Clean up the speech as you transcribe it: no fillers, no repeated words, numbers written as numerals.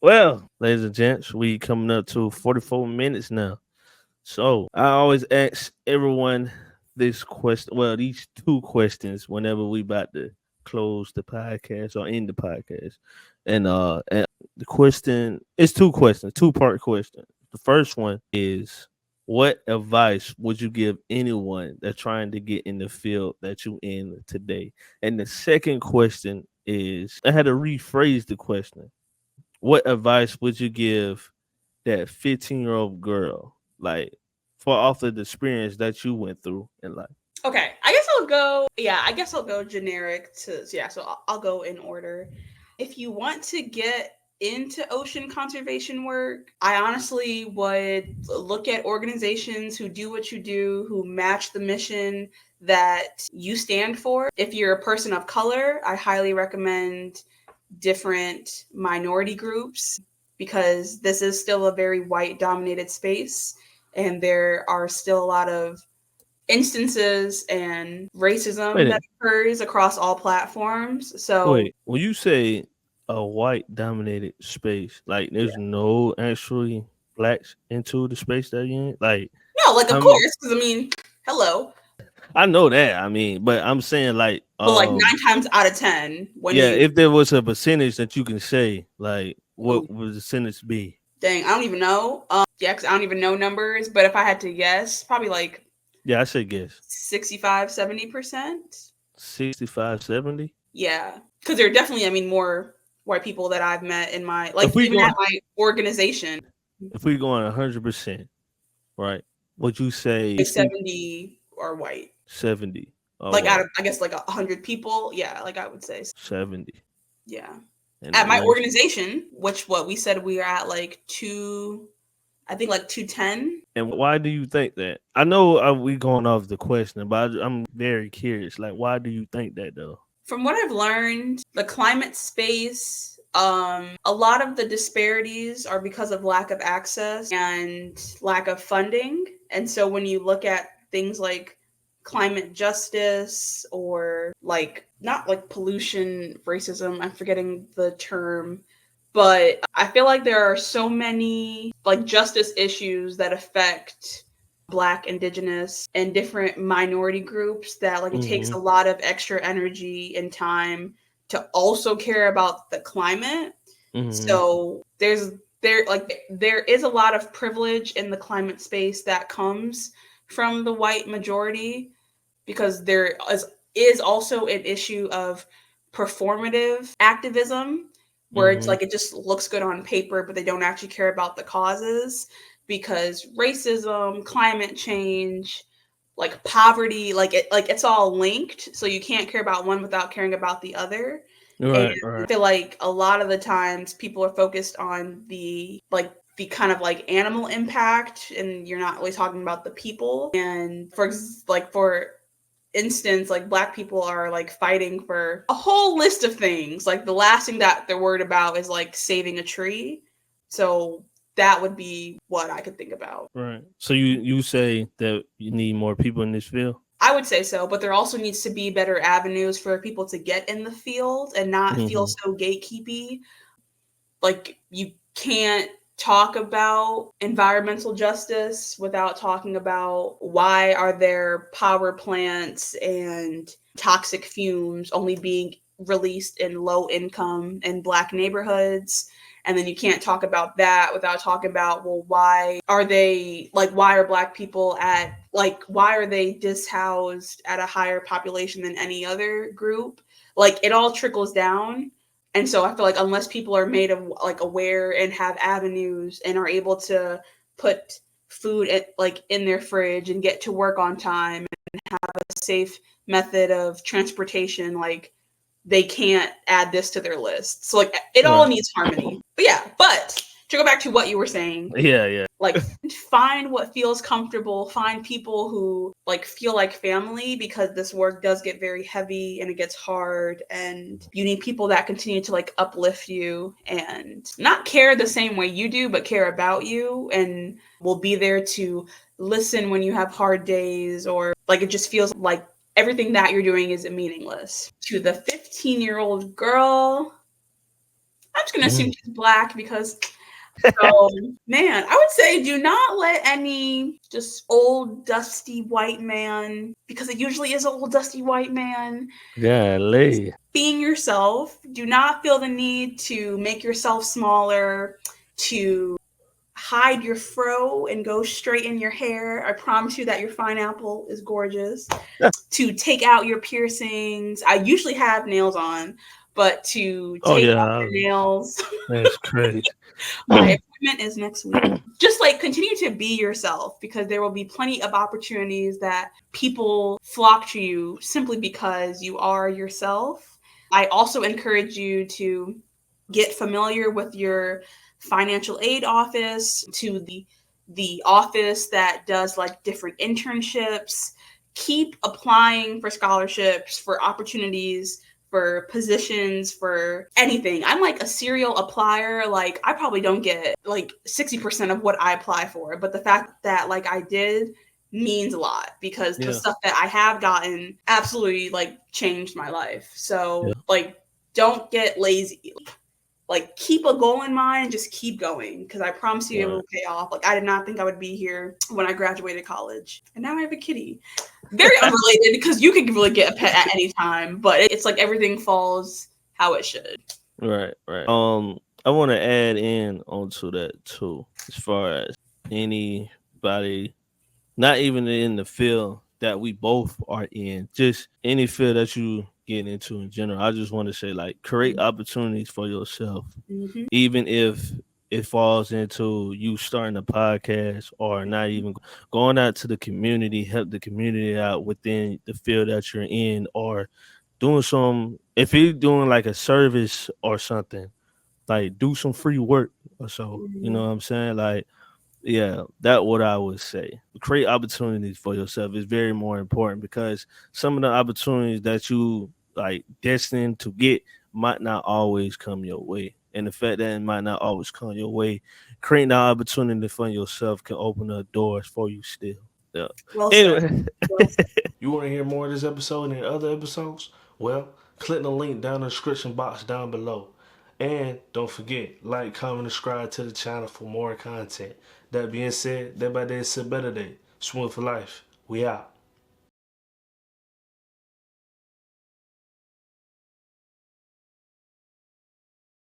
Well, ladies and gents, we coming up to 44 minutes now. So I always ask everyone this question. Well, these two questions whenever we about to close the podcast or end the podcast. And the question it's two questions, two-part question. The first one is, what advice would you give anyone that's trying to get in the field that you in today? And the second question is, I had to rephrase the question. What advice would you give that 15-year-old girl, like, for off of the experience that you went through in life? Okay, I guess I'll go. Yeah, I guess I'll go generic to. Yeah, so I'll go in order. If you want to get into ocean conservation work, I honestly would look at organizations who do what you do, who match the mission that you stand for. If you're a person of color, I highly recommend different minority groups because this is still a very white dominated space and there are still a lot of instances and racism Wait, that occurs across all platforms. So wait. When you say a white dominated space, like there's no actually blacks into the space that you in? Like, no, like of how many? course, because I mean, hello. I know that. But I'm saying like, But like 9 times out of 10, when yeah, you if there was a percentage that you can say, like, ooh, what would the percentage be? dang, I don't even know. Yeah, because I don't even know numbers. But if I had to guess, probably like Yeah, I say guess 65, 70%. 65, 70. Yeah, because there are definitely, I mean, more white people that I've met in my like If we even at go, my organization. if we going 100%, right? Would you say Like 70 are white. 70? Oh Like out wow, of I guess like 100 people, yeah, like I would say, 70, yeah. and the At my rest. organization, which what we said we are at like I think like 210. And why do you think that? I know we going off the question, but I'm very curious. Like, why do you think that though? From what I've learned, the climate space, a lot of the disparities are because of lack of access and lack of funding. And so when you look at things like climate justice or like not like pollution, racism, I'm forgetting the term, but I feel like there are so many like justice issues that affect Black, Indigenous, and different minority groups that like it takes Mm-hmm. a lot of extra energy and time to also care about the climate. Mm-hmm. So there is a lot of privilege in the climate space that comes from the white majority because is also an issue of performative activism where it's Mm-hmm. like it just looks good on paper but they don't actually care about the causes because racism, climate change, like poverty, it's all linked, so you can't care about one without caring about the other. And Right. I Right. feel like a lot of the times people are focused on the kind of like animal impact and you're not really talking about the people. And for instance, like Black people are like fighting for a whole list of things. Like the last thing that they're worried about is like saving a tree. So that would be what I could think about. Right. So you say that you need more people in this field. I would say so, but there also needs to be better avenues for people to get in the field and not feel Mm-hmm. so gatekeepy. Like you can't talk about environmental justice without talking about why are there power plants and toxic fumes only being released in low income and Black neighborhoods. And then you can't talk about that without talking about, well, why are Black people why are they dishoused at a higher population than any other group? Like it all trickles down. And so I feel like unless people are made of like aware and have avenues and are able to put food in their fridge and get to work on time and have a safe method of transportation, like they can't add this to their list. So like it all Right. needs harmony. But to go back to what you were saying, Yeah. Yeah. like find what feels comfortable, find people who like feel like family because this work does get very heavy and it gets hard and you need people that continue to like uplift you and not care the same way you do but care about you and will be there to listen when you have hard days or like it just feels like everything that you're doing is meaningless. To the 15-year-old girl, I'm just gonna assume she's Black because. So, man, I would say do not let any just old dusty white man, because it usually is an old dusty white man. Golly. Being yourself. Do not feel the need to make yourself smaller, to hide your fro and go straight in your hair. I promise you that your fine apple is gorgeous. To take out your piercings. I usually have nails on, but to Oh take out yeah, your nails. that's crazy. My appointment is next week. Just like continue to be yourself, because there will be plenty of opportunities that people flock to you simply because you are yourself. I also encourage you to get familiar with your financial aid office, to the office that does like different internships. Keep applying for scholarships, for opportunities, for positions, for anything. I'm like a serial applier. Like I probably don't get like 60% of what I apply for, but the fact that like I did means a lot, because the Yeah. stuff that I have gotten absolutely like changed my life. So Yeah. like don't get lazy. Like keep a goal in mind, just keep going, because I promise you it Right. will pay off. Like I did not think I would be here when I graduated college, and now I have a kitty. Very unrelated, because you could really get a pet at any time, but it's like everything falls how it should. Right. Right. I want to add in onto that too, as far as anybody, not even in the field that we both are in, just any field that you get into in general. I just want to say, like, create opportunities for yourself, Mm-hmm. even if it falls into you starting a podcast or not even going out to the community, help the community out within the field that you're in, or doing some, if you're doing like a service or something, like do some free work or so. You Mm-hmm. know what I'm saying? Like, yeah, that what I would say. Create opportunities for yourself is very more important, because some of the opportunities that you like destined to get might not always come your way. And the fact that it might not always come your way, creating that opportunity for yourself can open up doors for you still. Yeah. Well said. Anyway. Well said. You want to hear more of this episode and other episodes? Well, click the link down in the description box down below. And don't forget, like, comment, subscribe to the channel for more content. That being said, day by day, it's a better day. Swim for life. We out.